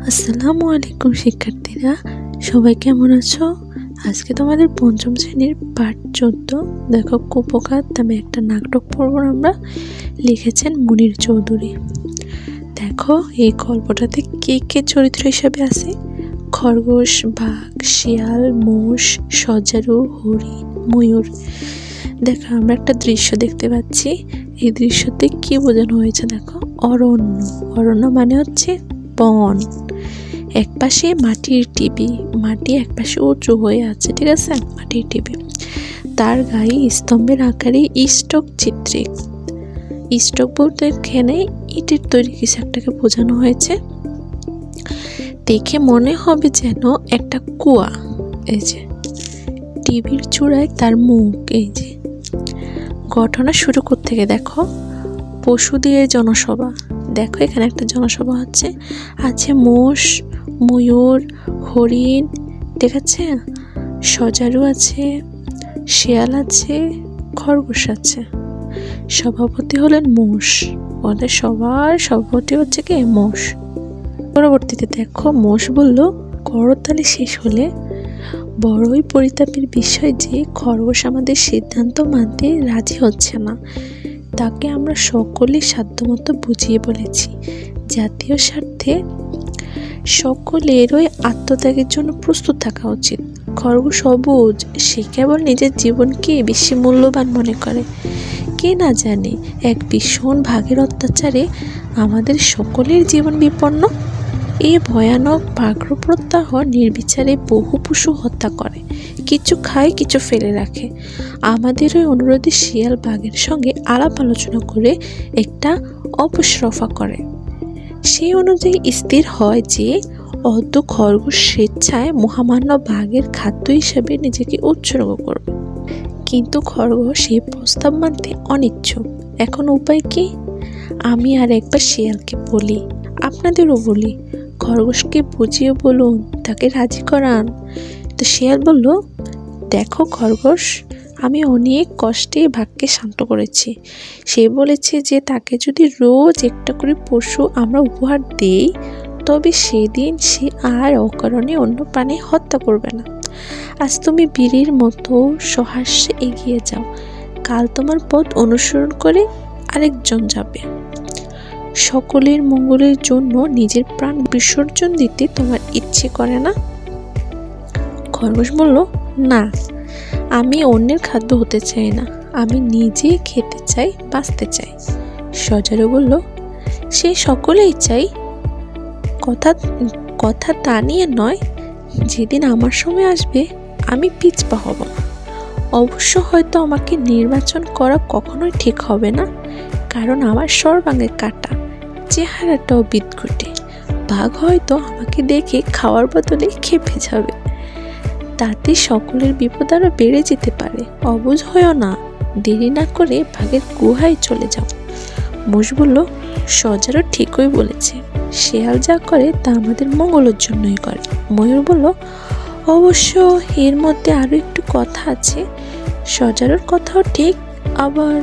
আসসালামু আলাইকুম শিক্ষার্থীরা, সবাই কেমন আছো? আজকে তোমাদের পঞ্চম শ্রেণীর পাঠ 14 দেখো কুপোকাত নামে একটা নাটক পড়ব আমরা। লিখেছেন মুনির চৌধুরী। দেখো এই গল্পটাতে কে কে চরিত্র হিসেবে আছে: খরগোশ, বাঘ, শিয়াল, মোষ, সজারু, হরিণ, ময়ূর। দেখো আমরা একটা দৃশ্য দেখতে পাচ্ছি। এই দৃশ্যতে কি বোঝানো হয়েছে দেখো, অরণ্য। অরণ্য মানে হচ্ছে বন। একপাশে মাটির টিভি, মাটি একপাশে উঁচু হয়ে আছে, ঠিক আছে, মাটির টিভি। তার গায়ে স্তম্ভের আকারে স্টক চিত্রিক। স্টক বলতে এখানে ইটের তৈরি কিছু একটাকে বোঝানো হয়েছে। দেখে মনে হবে যেন একটা কুয়া। এই যে টিভির চূড়ায় তার মুখ। এই যে ঘটনা শুরু করতে থেকে দেখো পশুদের জনসভা। দেখো এখানে একটা জনসভা হচ্ছে, আছে মোষ, ময়ূর, হরিণ, ঠিক আছে, সজারু আছে, শিয়াল আছে, খরগোশ আছে। সভাপতি হলেন মোষ। ওদের সবার সভাপতি হচ্ছে কি মোষ। পরবর্তীতে দেখো মোষ বলল, করতালি শেষ হলে বড়ই পরিতাপের বিষয় যে খরগোশ আমাদের সিদ্ধান্ত মানতে রাজি হচ্ছে না। তাকে আমরা সকলে সাধ্যমতো বুঝিয়ে বলেছি, জাতীয় স্বার্থে সকলেরই আত্মত্যাগের জন্য প্রস্তুত থাকা উচিত। খরগোশ অবুঝ, সে কেবল নিজের জীবনকে বেশি মূল্যবান মনে করে। কে না জানে এক ভীষণ ভাগের অত্যাচারে আমাদের সকলের জীবন বিপন্ন। এই ভয়ানক ব্যাঘ্র প্রত্যাহ নির্বিচারে বহু পশু হত্যা করে, কিছু খায়, কিছু ফেলে রাখে। আমাদের ওই অনুরোধে শিয়াল বাঘের সঙ্গে আলাপ আলোচনা করে একটা অপসরফা করে। সেই অনুযায়ী স্থির হয় যে অদ্য খরগোশ স্বেচ্ছায় মহামান্য বাঘের খাদ্য হিসেবে নিজেকে উৎসর্গ করবে। কিন্তু খরগোশ সেই প্রস্তাব মানতে অনিচ্ছুক। এখন উপায় কি? আমি আর একবার শিয়ালকে বলি, আপনাদেরও বলি, খরগোশকে বুঝিয়ে বলুন, তাকে রাজি করান। তো শিয়াল বলল, দেখো খরগোশ, আমি অনেক কষ্টে বাঘকে শান্ত করেছি। সে বলেছে যে তাকে যদি রোজ একটা করে পশু আমরা উপহার দেই, তবে সেদিন সে আর অকারণে অন্য প্রাণী হত্যা করবে না। আজ তুমি বীরের মতো সহাস্যে এগিয়ে যাও, কাল তোমার পথ অনুসরণ করে আরেকজন যাবে। সকলের মঙ্গলের জন্য নিজের প্রাণ বিসর্জন দিতে তোমার ইচ্ছে করে না? খরগোশ বলল, না, আমি অন্যের খাদ্য হতে চাই না, আমি নিজে খেতে চাই, বাঁচতে চাই। সজারু বলল, সে সকলেই চাই, কথা তা নিয়ে নয়। যেদিন আমার সময় আসবে আমি পিছপা হব। অবশ্য হয়তো আমাকে নির্বাচন করা কখনোই ঠিক হবে না, কারণ আমার সর্বাঙ্গে কাটা, চেহারাটাও বিদঘুটে। বাঘ হয়তো আমাকে দেখে খাওয়ার বদলে খেপে যাবে। তাতে সকলের বিপদ আরও বেড়ে যেতে পারে। অবুঝ হয়েও না, দেরি না করে বাঘের গুহায় চলে যাও। মোষ বলল, সজারু ঠিকই বলেছে, শেয়াল যা করে তা আমাদের মঙ্গলের জন্যই করে। ময়ূর বলল, অবশ্য এর মধ্যে আরও একটু কথা আছে। সজারুর কথাও ঠিক, আবার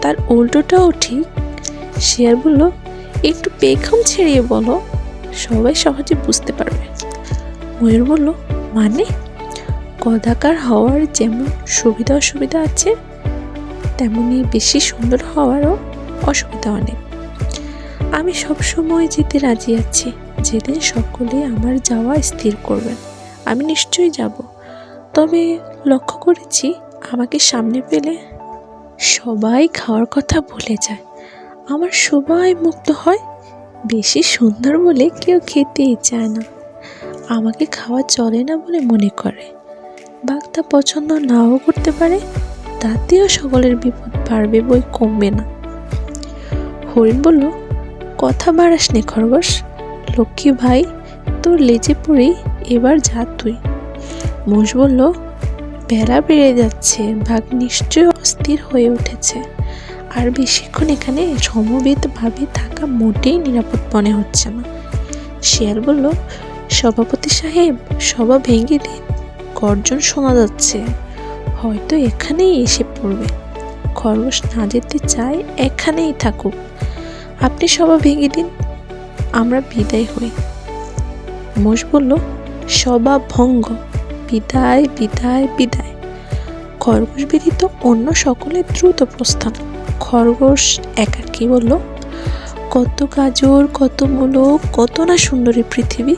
তার উল্টোটাও ঠিক। শিয়াল বলল, একটু পেখম ছেড়িয়ে বলো, সবাই সহজে বুঝতে পারবে। ময়ূর বলল, মানে? কদাকার হওয়ার যেমন সুবিধা অসুবিধা আছে, তেমনি বেশি সুন্দর হওয়ারও অসুবিধা অনেক। আমি সবসময় যেতে রাজি আছি। যেদিন সকলে আমার যাওয়া স্থির করবেন আমি নিশ্চয়ই যাব। তবে লক্ষ্য করেছি, আমাকে সামনে পেলে সবাই খাওয়ার কথা ভুলে যায়। আমার সবাই মুগ্ধ হয়, বেশি সুন্দর বলে কেউ খেতেই চায় না। আমাকে খাওয়া চলে না বলে মনে করে। বাঘ তা পছন্দ নাও করতে পারে, তাতেও সকলের বিপদ বাড়বে বই কমবে না। হরিণ বলল, কথা বাড়াস নে খরগোশ, লক্ষ্মী ভাই, তোর লেজে পড়ি, এবার যা তুই। মোষ বলল, বেলা বেড়ে যাচ্ছে, বাঘ নিশ্চয়ই অস্থির হয়ে উঠেছে, আর বেশিক্ষণ এখানে সমবেতভাবে থাকা মোটেই নিরাপদ মনে হচ্ছে না। শিয়াল বলল, সভাপতি সাহেব, সভা ভেঙে দিন, গর্জন শোনা যাচ্ছে, হয়তো এখানেই এসে পড়বে। খরগোশ না যেতে চায়, এখানেই থাকুক, আপনি সভা ভেঙে দিন, আমরা বিদায় হই। মোষ বলল, সভা ভঙ্গ, বিদায় বিদায় বিদায়। খরগোশ ব্যতীত অন্য সকলে দ্রুত প্রস্থান। খরগোশ একাকী বলল, কত গাজর, কত মূলো, কত না সুন্দরী পৃথিবী,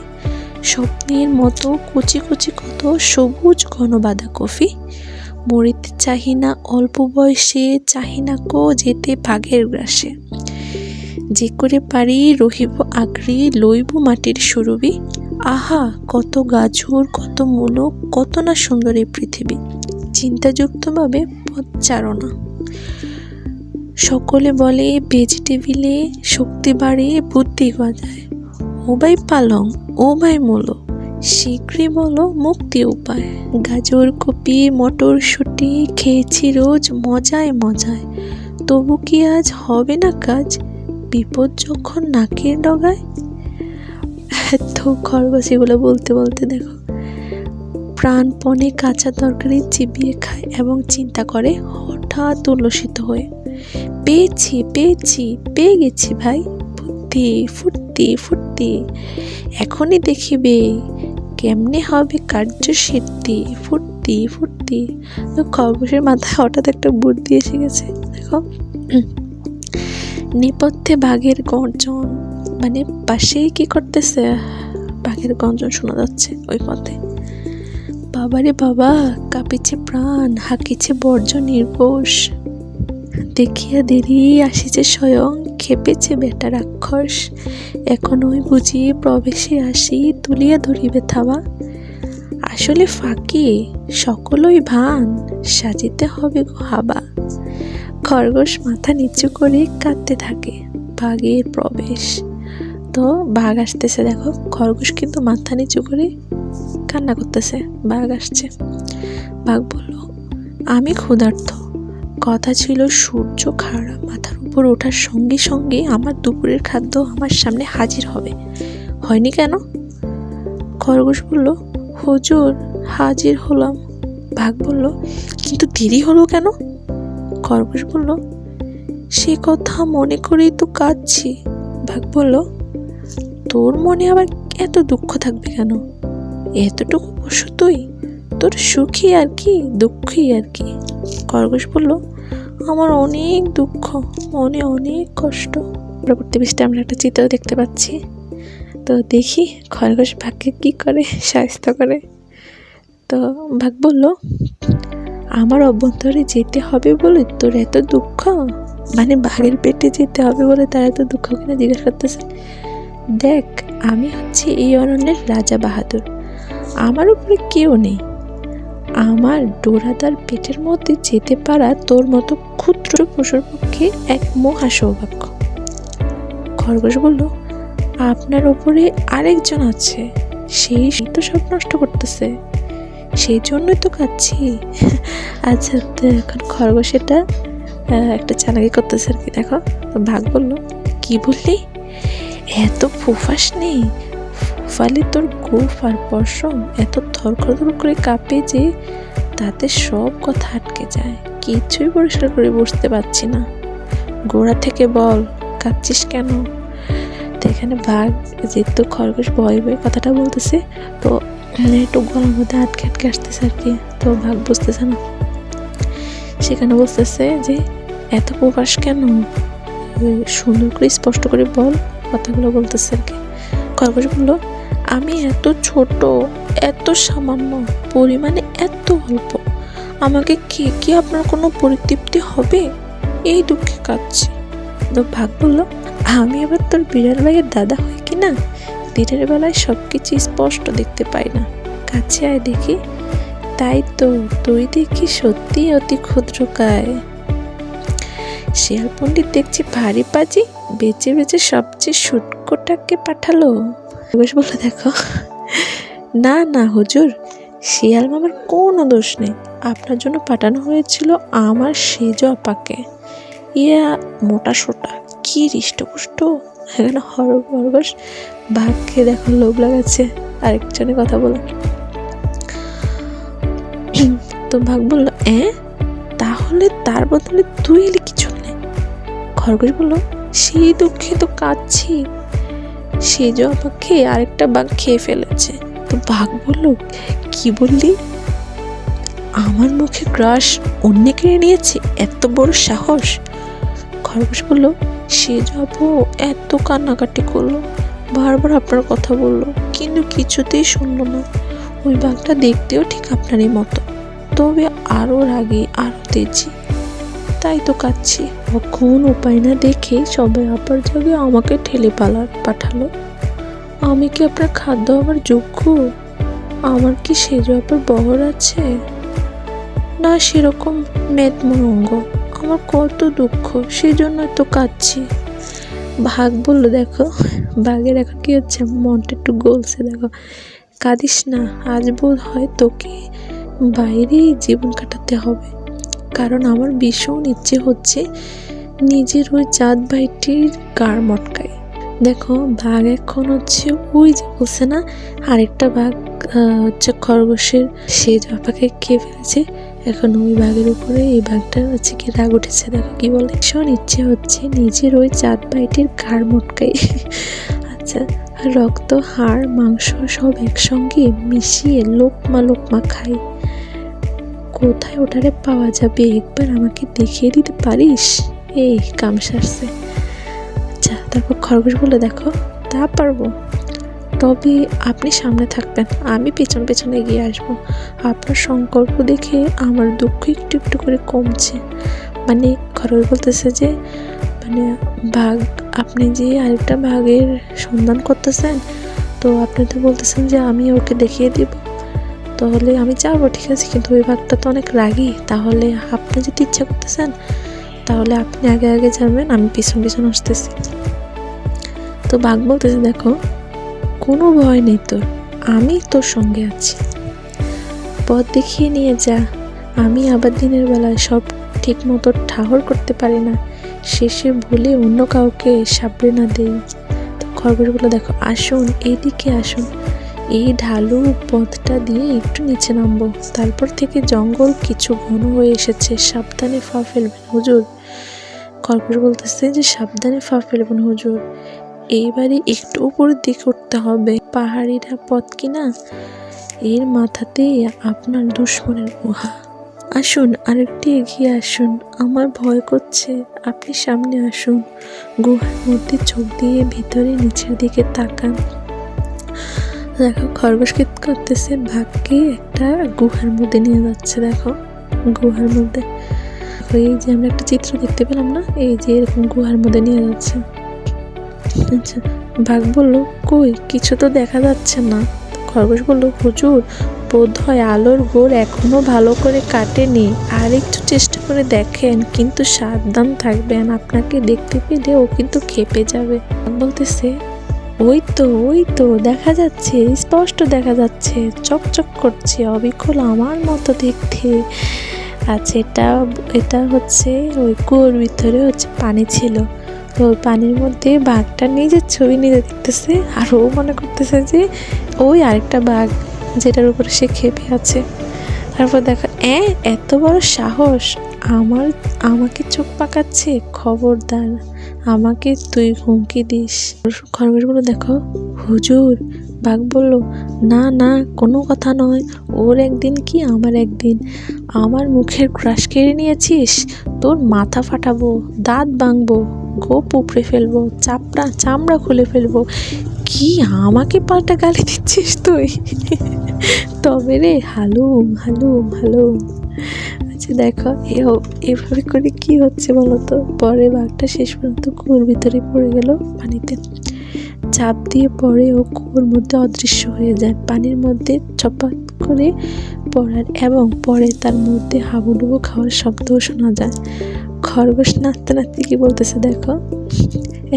স্বপ্নের মতো কুচি কুচি কত সবুজ ঘন বাঁধাকপি। মরিতে চাহি না অল্প বয়সে, চাহি না কো যেতে ভাগের গ্রাসে। যে করে পারি রহিব আগ্রী, লইব মাটির সুরভি। আহা কত গাজর, কত মূলো, কত না সুন্দর এই পৃথিবী। চিন্তাযুক্তভাবে পথ চারণা। সকলে বলে ভেজিটেবিলে শক্তি বাড়ে, বুদ্ধি গজায়। ও ভাই পালং, ও ভাই মূলো, শীঘ্রই বলো মুক্তি উপায়। গাজর, কপি, মটরশুঁটি খেয়েছি রোজ মজায় মজায়, তবু কি আজ হবে না কাজ, বিপদ যখন নাকের ডগায়। তো খরগোশ এগুলো বলতে বলতে দেখো প্রাণপণে কাঁচা তরকারি চিবিয়ে খায় এবং চিন্তা করে হঠাৎ উল্লসিত হয়ে, পেয়েছি পেয়েছি, পেয়ে গেছি ভাই, ফুর্তি ফুর্তি ফুর্তি, এখনই দেখিবে কেমনে হবে কার্যসিদ্ধি, ফুর্তি ফুর্তি। তো খরগোশের মাথায় হঠাৎ একটা বুদ্ধি এসে গেছে। দেখো নেপথ্যে বাঘের গর্জন, মানে পাশেই কি করতেছে, বাঘের গর্জন শোনা যাচ্ছে ওই পথে। বাবারে বাবা, কাঁপিছে প্রাণ, হাঁকিছে বর্জ্য নির্ঘোষ, দেখিয়া দেরি আসিছে স্বয়ং, খেপেছে বেটা রাক্ষস। এখন ওই বুঝি প্রবেশে আসি, তুলিয়া ধরিবে থাবা। আসলে ফাঁকি সকলই ভান, সাজিতে হবে গো হাবা। খরগোশ মাথা নিচু করে কাঁদতে থাকে, বাঘের প্রবেশ। তো বাঘ আসতেছে, দেখো খরগোশ কিন্তু মাথা নিচু করে কান্না করতেছে, বাঘ আসছে। বাঘ বলল, আমি ক্ষুধার্ত, কথা ছিল সূর্য খাড়া মাথার উপর ওঠার সঙ্গে সঙ্গে আমার দুপুরের খাদ্য আমার সামনে হাজির হবে, হয়নি কেন? খরগোশ বলল, হুজুর হাজির হলাম। বাঘ বলল, কিন্তু দেরি হলো কেন? খরগোশ বলল, সে কথা মনে করেই তো কাঁদছি। বাঘ বলল, তোর মনে আবার এত দুঃখ থাকবে কেন? এতটুকু পশু তুই, তোর সুখী আর কি দুঃখী আর কি। খরগোশ বলল, আমার অনেক দুঃখ, মনে অনেক কষ্ট। পরবর্তী পৃষ্ঠাে আমরা একটা চিত্র দেখতে পাচ্ছি। তো দেখি খরগোশ বাঘকে কি করে সাহায্য করে। তো বাঘ বলল, আমার অভ্যন্তরে যেতে হবে বলে তোর এত দুঃখ, মানে বাঘের পেটে যেতে হবে বলে তার এত দুঃখ কিনা জিজ্ঞেস করতেছে। দেখ আমি হচ্ছে এই অরণ্যের রাজা বাহাদুর, আমার উপরে কেউ নেই, আমার ডোরাদার পেটের মধ্যে যেতে পারা তোর মতো ক্ষুদ্র পশুর পক্ষে এক মহা সৌভাগ্য। খরগোশ বলল, আপনার ওপরে আরেকজন আছে, সেই তো সব নষ্ট করতেছে, সেই জন্যই তো কাঁদছি। আচ্ছা এখন খরগোশ এটা একটা চালাকি করতেছে আর কি। দেখো বাঘ বলল, কি বললি, এত ফুফাস নেই, ফুফালে তোর গোফ আর পশম এত থরথর করে কাঁপে যে তাতে সব কথা আটকে যায়, কিছুই পরিষ্কার করে বুঝতে পারছি না। গোড়া থেকে বল, কাঁদছিস কেন? তো এখানে বাঘ যেহেতু খরগোশ ভয়ে ভয়ে কথাটা বলতেছে, তো একটু গলার মধ্যে আটকে আটকে আসতেছে আর কি। তো বাঘ বুঝতেছে না, সেখানে বলতেছে যে এত প্রবাস কেন, সুন্দর করে স্পষ্ট করে বল, কথাগুলো বলতেছে আর কি। খরগোশ বলল, আমি এত ছোট, এত সামান্য, পরিমাণে এত অল্প, আমাকে কে কি আপনার কোনো পরিতৃপ্তি হবে, এই দুঃখে কাঁদছি। তো বাঘ বলল, আমি আবার তোর বিড়াল ভাইয়ের দাদা হই কি না, দিনের বেলায় সব কিছু স্পষ্ট দেখতে পাই না, কাছে আয় দেখি। তাই তো তুই দেখি সত্যি অতি ক্ষুদ্রকায়। শিয়াল পণ্ডিত দেখছি ভারী পাজি, বেঁচে বেঁচে সবচেয়ে শুটকোটাকে পাঠালো। খরগোশ বলল, দেখো না না হুজুর, শিয়াল মামার কোনো দোষ নেই, আপনার জন্য পাঠানো হয়েছিল আমার সেজ আপাকে। ইয়া মোটা সোটা কি হৃষ্টপুষ্ট। এখানে খরগোশ বাঘকে দেখো লোভ লাগাচ্ছে আরেকজনে কথা বলে। তো বাঘ বলল, তাহলে তার বদলে তুই এলি কিছু নেই। খরগোশ বলল, সেই দুঃখে তো কাঁদছি, সেজ আপাকে আরেকটা বাঘ খেয়ে ফেলেছে। তো বাঘ বলল, কি বললি? আমার মুখে গ্রাস অন্য কেড়ে নিয়েছে, এত বড় সাহস? খরগোশ বলল, সেজ আপু এত কান্নাকাটি করলো, বারবার আপনার কথা বললো, কিন্তু কিছুতেই শুনলো না। ওই বাঘটা দেখতেও ঠিক আপনারই মতো, তবে আরো রাগী, আরো তেজি, তাই তো কাঁদছি। তখন উপায় না দেখে সবাই আপার জায়গায় আমাকে ঠেলে পাঠালো। আমি কি আপনার খাদ্য হবার যোগ্য? আমার কি সেজ আপার বহর আছে? না সেরকম মেদমরঙ্গ। আমার কত দুঃখ, সেই জন্য তো কাঁদছি। বাঘ বললো, দেখো বাঘের এখন কি হচ্ছে, মনটা একটু গলছে, দেখো কাঁদিস না, আজ বোধ হয় তোকে বাইরেই জীবন কাটাতে হবে, কারণ আমার ভীষণ ইচ্ছে হচ্ছে নিজের ওই জাত ভাইটির গাড় মটকায়। দেখো বাঘ এখন হচ্ছে ওই যে বলছে না, আরেকটা বাঘ হচ্ছে খরগোশের সেজ আপাকে খেয়ে ফেলেছে, এখন ওই বাঘের উপরে এই বাঘটার হচ্ছে কি রাগ উঠেছে। দেখো কি বলে, ভীষণ ইচ্ছে হচ্ছে নিজের ওই জাত ভাইটির গাড় মটকাই। আচ্ছা, রক্ত, হাড়, মাংস সব একসঙ্গে মিশিয়ে লোকমা লোকমা খাই। কোথায় ওটারে পাওয়া যাবে, একবার আমাকে দেখিয়ে দিতে পারিস? এই কাম সারছে। আচ্ছা, তারপর খরগোশ বলে, দেখো তা পারবো, তবে আপনি সামনে থাকবেন, আমি পেছন পেছন এগিয়ে আসবো। আপনার সংকল্প দেখে আমার দুঃখ একটু একটু করে কমছে। মানে খরগোশ বলতেছে যে, মানে বাঘ, আপনি যে আরেকটা বাঘের সন্ধান করতেছেন, তো আপনি তো বলতেছেন যে আমি ওকে দেখিয়ে দিব, তাহলে আমি যাবো, ঠিক আছে, কিন্তু ওই বাঘটা তো অনেক রাগী, তাহলে আপনি যদি ইচ্ছা করতেছেন তাহলে আপনি আগে আগে যাবেন, আমি পিছন পিছন আসতেছি। তো বাঘ বলতেছে, দেখো কোনো ভয় নেই তোর, আমি তোর সঙ্গে আছি, পথ দেখিয়ে নিয়ে যা। আমি আবার দিনের বেলায় সব ঠিক মতো ঠাহর করতে পারি না, শেষে ভুলে অন্য কাউকে সাবড়ে না দেই। তো খরগোশ বলে, দেখো আসুন, এইদিকে আসুন, এই ঢালু পথটা দিয়ে একটু নিচে নামবো, তারপর থেকে জঙ্গল কিছু ঘন হয়ে এসেছে, সাবধানে পা ফেলবেন হুজুর। খরগোশ বলতেছে যে, সাবধানে পা ফেলবেন হুজুর, এইবারে একটু উপরের দিকে উঠতে হবে, পাহাড়িরা পথ কিনা, এর মাথাতেই আপনার দুশ্মনের গুহা। আসুন, আরেকটি এগিয়ে আসুন, আমার ভয় করছে, আপনি সামনে আসুন। গুহার মধ্যে চোখ দিয়ে ভিতরে নিচের দিকে তাকান। দেখো খরগোশ কি করতেছে, বাঘকে একটা গুহার মধ্যে নিয়ে যাচ্ছে। দেখো গুহার মধ্যে, এই যে আমরা একটা চিত্র দেখতে পেলাম না, এই যে এরকম গুহার মধ্যে নিয়ে যাচ্ছে। আচ্ছা, বাঘ বলল, কই কিছু তো দেখা যাচ্ছে না। খরগোশ বলল, হুজুর বোধ হয় আলোর গোড় এখনো ভালো করে কাটেনি, আর একটু চেষ্টা করে দেখেন, কিন্তু সাবধান থাকবেন, আপনাকে দেখতে পেলে ও কিন্তু খেপে যাবে। বলতেছে, ওই তো দেখা যাচ্ছে, স্পষ্ট দেখা যাচ্ছে, চকচক করছে, অবিকল আমার মতো দেখতে। আচ্ছা, এটা হচ্ছে ওই কুয়োর ভিতরে হচ্ছে পানি ছিল, তো ওই পানির মধ্যে বাঘটা নিজের ছবি নিজে দেখতেছে, আর ও মনে করতেছে যে ওই আরেকটা বাঘ যেটার উপরে সে খেপে আছে। তারপর দেখো, এত বড় সাহস, আমাকে চোখ পাকাচ্ছে, খবরদার আমাকে তুই হুমকি দিস। খরগোশ বলল, দেখো হুজুর। বাঘ বলল, না না, কোনো কথা নয়, ওর একদিন কি আমার একদিন। আমার মুখের গ্রাস কেড়ে নিয়েছিস, তোর মাথা ফাটাবো, দাঁত ভাঙবো, গোপ উপড়ে ফেলবো, চামড়া খুলে ফেলবো। কি আমাকে পাল্টা গালি দিচ্ছিস তুই? তবে রে হালুম হালুম হালুম। আচ্ছা দেখো, এভাবে করে কি হচ্ছে বলতো, পরে বাঘটা শেষ পর্যন্ত কুয়োর ভিতরে পড়ে গেল পানিতে, চাপ দিয়ে পড়ে ও কুয়োর মধ্যে অদৃশ্য হয়ে যায়, পানির মধ্যে চপাত করে পড়ার এবং পরে তার মধ্যে হাবুডুবু খাওয়ার শব্দও শোনা যায়। খরগোশ নাচতে নাচতে কি বলতেছে দেখো,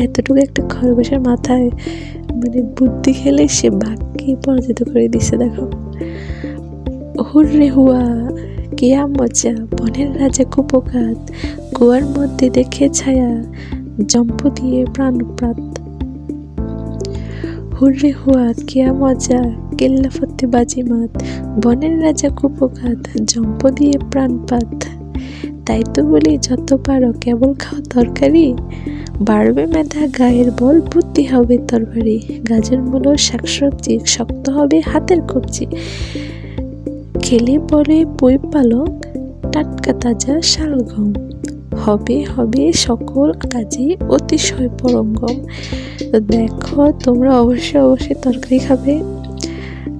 এতটুকু একটা খরগোশের মাথায় মানে বুদ্ধি খেলে সে বাঘকে পরাজিত করে দিছে। দেখো, হুররে হুয়া, কেয়া মজা, বনের রাজা কুপোকাত, কুয়ার মধ্যে দেখে ছায়া, জম্প দিয়ে প্রাণপাত। হুররে হুয়া, কেয়া মজা, কেল্লা ফতে বাজিমাত, বনের রাজা কুপোকাত, জম্প দিয়ে প্রাণপাত। তাই তো বলি, যত পারো কেবল খাও তরকারি, বাড়বে মেধা গায়ের বল, বুদ্ধি হবে তরবারি, গাজর মূলো শাকসবজি, শক্ত হবে হাতের কবজি, খেলে পরে বই পালক, টাটকা তাজা শালগম, হবে হবে সকল কাজে অতিশয় পরঙ্গম। তো দেখো তোমরা অবশ্যই তরকারি খাবে,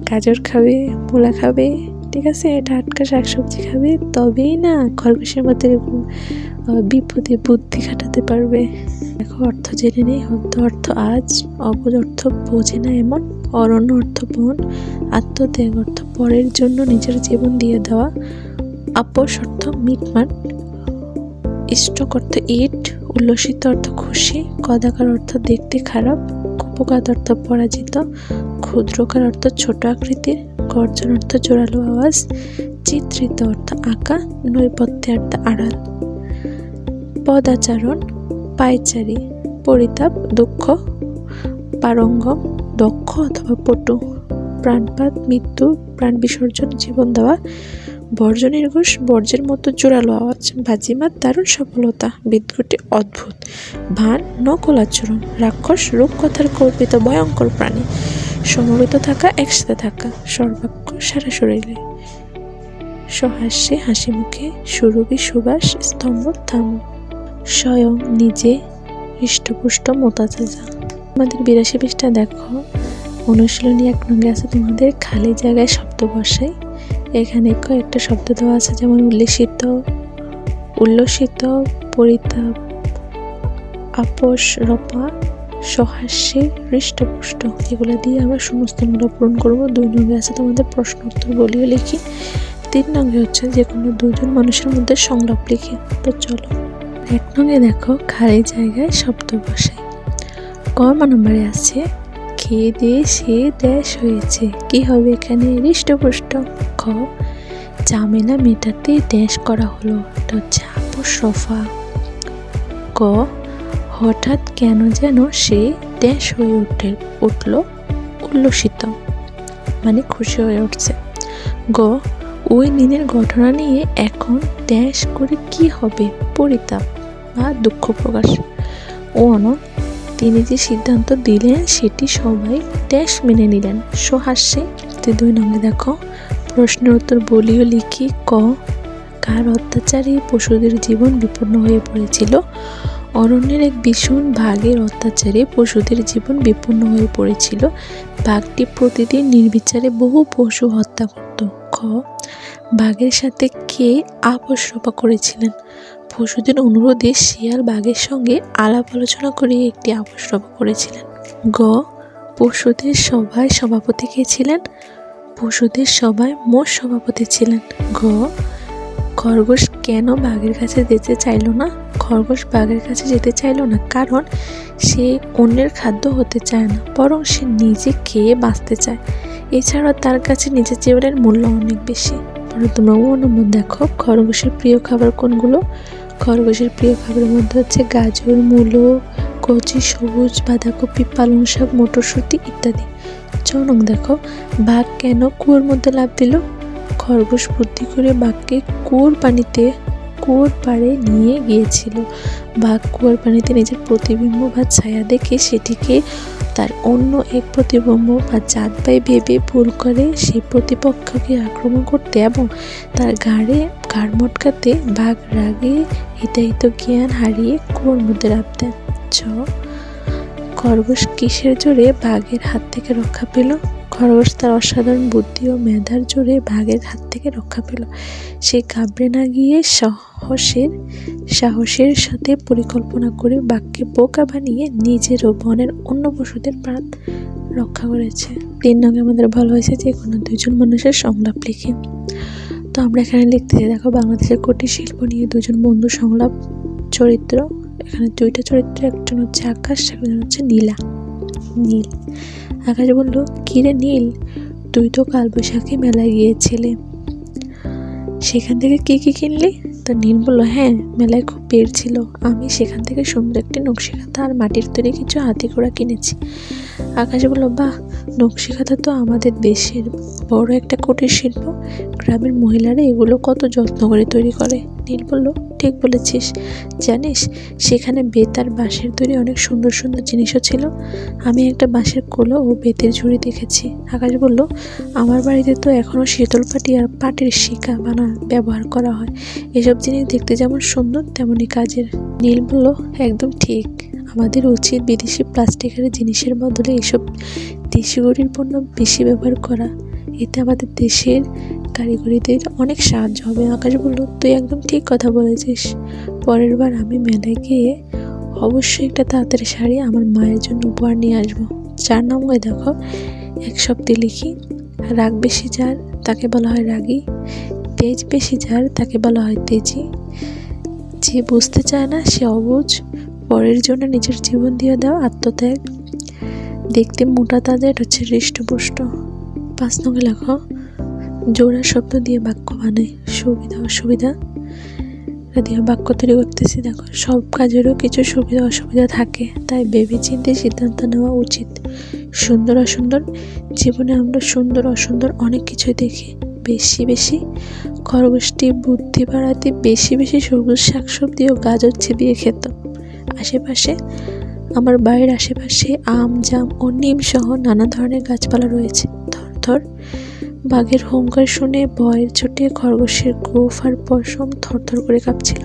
গাজর খাবে, মূলা খাবে, ঠিক আছে, টাটকা শাকসবজি খাবে, তবেই না খরগোশের মতো এরকম বিপদে বুদ্ধি খাটাতে পারবে। দেখো অর্থ জেনে নেই। হদ্দ অর্থ আজ, অবুঝ অর্থ বোঝে না এমন, অরণ্য অর্থ বন, আত্মত্যাগ অর্থ পরের জন্য নিজের জীবন দিয়ে দেওয়া, আপোষ অর্থ মিটমাট, ইষ্টক অর্থ ইট, উল্লসিত অর্থ খুশি, কদাকার অর্থ দেখতে খারাপ, কুপকাত অর্থ পরাজিত, ক্ষুদ্রকার অর্থ ছোট আকৃতির, গর্জন অর্থ জোরালো আওয়াজ, চিত্রিত অর্থ আঁকা, নৈপথ্যে অর্থ আড়াল, পদাচারণ পায়চারি, পরিতাপ দুঃখ, পারঙ্গম দক্ষ অথবা পটু, প্রাণপাত মৃত্যু, প্রাণ বিসর্জন জীবন দেওয়া, বর্জনের ঘোষ বর্জ্যের মতো জোরালো আওয়াজ, বাজিমাত দারুণ সফলতা, বিদ্যুটে অদ্ভুত, ভান নকল আচরণ, রাক্ষস রূপকথার কল্পিত ভয়ঙ্কর প্রাণী, সমবেত থাকা একসাথে থাকা, সর্বাক্ষ সারা শরীরে, সহাস্যে হাসি মুখে, সুরভি সুবাস, স্তম্ভ থাম, স্বয়ং নিজে, হৃষ্টপুষ্ট মোতা চাজা। আমাদের 82 পৃষ্ঠা দেখো, অনুশীলনী 1 নঙ্গে আছে তোমাদের খালি জায়গায় শব্দ বসাই। এখানে কয়েকটা শব্দ দেওয়া আছে, যেমন উল্লসিত, পরিতাপ, আপোষ, রপা, সহাস্যে, হৃষ্টপুষ্ট, এগুলো দিয়ে আমরা শূন্যস্থানগুলো পূরণ করবো। 2 নঙ্গে আছে তোমাদের প্রশ্ন উত্তর বলিও লিখি। 3 নঙ্গে হচ্ছে যে কোনো দুজন মানুষের মধ্যে সংলাপ লিখি। তো চলো 1 নঙ্গে দেখো খালি জায়গায় শব্দ বসাই। ক নম্বরে আছে খেয়ে দিয়ে সে দেশ হয়েছে, কি হবে এখানে? হৃষ্টপুষ্ট। খ ঝামেলা মেটাতে ড্যাশ করা হলো, এটা হচ্ছে আপোষ রফা। গ হঠাৎ কেন যেন সে ড্যাশ হয়ে উঠল, উল্লসিত, মানে খুশি হয়ে উঠছে। গ ওই দিনের ঘটনা নিয়ে এখন ড্যাশ করে কি হবে, পরিতাপ বা দুঃখ প্রকাশ। ও তিনি যে সিদ্ধান্ত দিলেন সেটি সবাই ড্যাশ মেনে নিলেন, সহাস্যে। 2 নম্বরে দেখো প্রশ্নের উত্তর বলিও লিখি। ক কার অত্যাচারে পশুদের জীবন বিপন্ন হয়ে পড়েছিল? অরণ্যের এক ভীষণ বাঘের অত্যাচারে পশুদের জীবন বিপন্ন হয়ে পড়েছিল। বাঘটি প্রতিদিন নির্বিচারে বহু পশু হত্যা করত। খ বাঘের সাথে কে আপোষ রফা করেছিলেন? পশুদের অনুরোধে শিয়াল বাঘের সঙ্গে আলাপ আলোচনা করে একটি আপোষ রফা করেছিলেন। গ পশুদের সভায় সভাপতি কে ছিলেন? পশুদের সভায় মোষ সভাপতি ছিলেন। ঘ খরগোশ কেন বাঘের কাছে যেতে চাইল না? খরগোশ বাঘের কাছে যেতে চাইল না কারণ সে অন্যের খাদ্য হতে চায় না, বরং সে নিজে খেয়ে বাঁচতে চায়। এছাড়া তার কাছে নিজের জীবনের মূল্য অনেক বেশি। তোমরা ও নম্বর দেখো খরগোশের প্রিয় খাবার কোনগুলো? খরগোশের প্রিয় খাবারের মধ্যে হচ্ছে গাজর, মূলো, কচি সবুজ বাঁধাকপি, পালং শাক, মটরশুঁটি ইত্যাদি। 6 নং দেখো বাঘ কেন কুয়োর মধ্যে লাফ দিল? খরগোশ বুদ্ধি করে বাঘকে কুয়োর পাড়ে নিয়ে গিয়েছিল। বাঘ কুয়োর পানিতে নিজের প্রতিবিম্ব বা ছায়া দেখে সেটিকে তার অন্য এক প্রতিবিম্ব বা জাত ভাই ভেবে ভুল করে সেই প্রতিপক্ষকে আক্রমণ করতে এবং তার ঘাড় মটকাতে বাঘ রাগে হিতাহিত জ্ঞান হারিয়ে কুয়োর মধ্যে লাফ দেয়। খরগোশ কিসের জোরে বাঘের হাত থেকে রক্ষা পেল? খরগোশ তার অসাধারণ বুদ্ধি ও মেধার জোরে বাঘের হাত থেকে রক্ষা পেল। সে ঘাবড়ে না গিয়ে সাহসের সাথে পরিকল্পনা করে বাঘকে বোকা বানিয়ে নিজের ও বনের অন্য পশুদের প্রাণ রক্ষা করেছে। 3 নঙ্গে আমাদের ভালো হয়েছে যে কোনো 2 জন মানুষের সংলাপ লিখি। তো আমরা এখানে লিখতে চাই, দেখো বাংলাদেশের কুটির শিল্প নিয়ে 2 জন বন্ধু সংলাপ চরিত্র। এখানে 2টা চরিত্র, একজন হচ্ছে আকাশ, একজন হচ্ছে নীল। আকাশ বলল, কিরে নীল, তুই তো কালবৈশাখী মেলায় গিয়েছিলে, সেখান থেকে কি কি কিনলি? তো নীল বলল, হ্যাঁ মেলায় খুব ভিড় ছিল, আমি সেখান থেকে সুন্দর একটি নকশি কাঁথা আর মাটির তৈরি কিছু হাতি ঘোড়া কিনেছি। আকাশ বলল, বাহ, নকশি কাঁথা তো আমাদের দেশের বড় একটা কুটির শিল্প। গ্রামের মহিলারা এগুলো কত যত্ন করে তৈরি করে। নীল বলল, ঠিক বলেছিস। জানিস, সেখানে বেত আর বাঁশের তৈরি অনেক সুন্দর সুন্দর জিনিসও ছিল। আমি একটা বাঁশের কোলো ও বেতের ঝুড়ি দেখেছি। আকাশ বলল, আমার বাড়িতে তো এখনও শীতল পাটি আর পাটের শিকা ব্যবহার করা হয়। এসব জিনিস দেখতে যেমন সুন্দর তেমনই কাজের। নীল বলল, একদম ঠিক। আমাদের উচিত বিদেশি প্লাস্টিকের জিনিসের বদলে এসব দেশি গড়ির পণ্য বেশি ব্যবহার করা। এতে আমাদের দেশের কারিগরিদের অনেক সাহায্য হবে। আকাশ বলল, তুই একদম ঠিক কথা বলেছিস। পরের বার আমি মেলায় গিয়ে অবশ্যই একটা তাঁতের শাড়ি আমার মায়ের জন্য উপহার নিয়ে আসবো। 4 নম্বরে দেখো, এক শব্দে লিখি। রাগ বেশি যার তাকে বলা হয় রাগী, তেজ বেশি যার তাকে বলা হয় তেজি, যে বুঝতে চায় না সে অবুঝ, পরের জন্য নিজের জীবন দিয়ে দেওয়া আত্মত্যাগ, দেখতে মোটা তাজা, এটা হচ্ছে হৃষ্টপুষ্ট। 5 নম্বরে লেখো, জোড়া শব্দ দিয়ে বাক্য বানায়। সুবিধা অসুবিধা দিয়ে বাক্য তৈরি করতেছি। দেখো, সব কাজেরও কিছু সুবিধা অসুবিধা থাকে, তাই ভেবে চিন্তে সিদ্ধান্ত নেওয়া উচিত। সুন্দর অসুন্দর, জীবনে আমরা সুন্দর অসুন্দর অনেক কিছুই দেখি। বেশি বেশি খরগোশটি বুদ্ধি বাড়াতে বেশি বেশি সবুজ শাকসবজি ও গাজর চিবিয়ে খেত। আশেপাশে, আমার বাড়ির আশেপাশে আম, জাম ও নিম সহ নানা ধরনের গাছপালা রয়েছে। থরথর বাঘের হুঙ্কার শুনে ভয়ের চোটে খরগোশের গোঁফ আর পশম থরথর করে কাঁপছিল।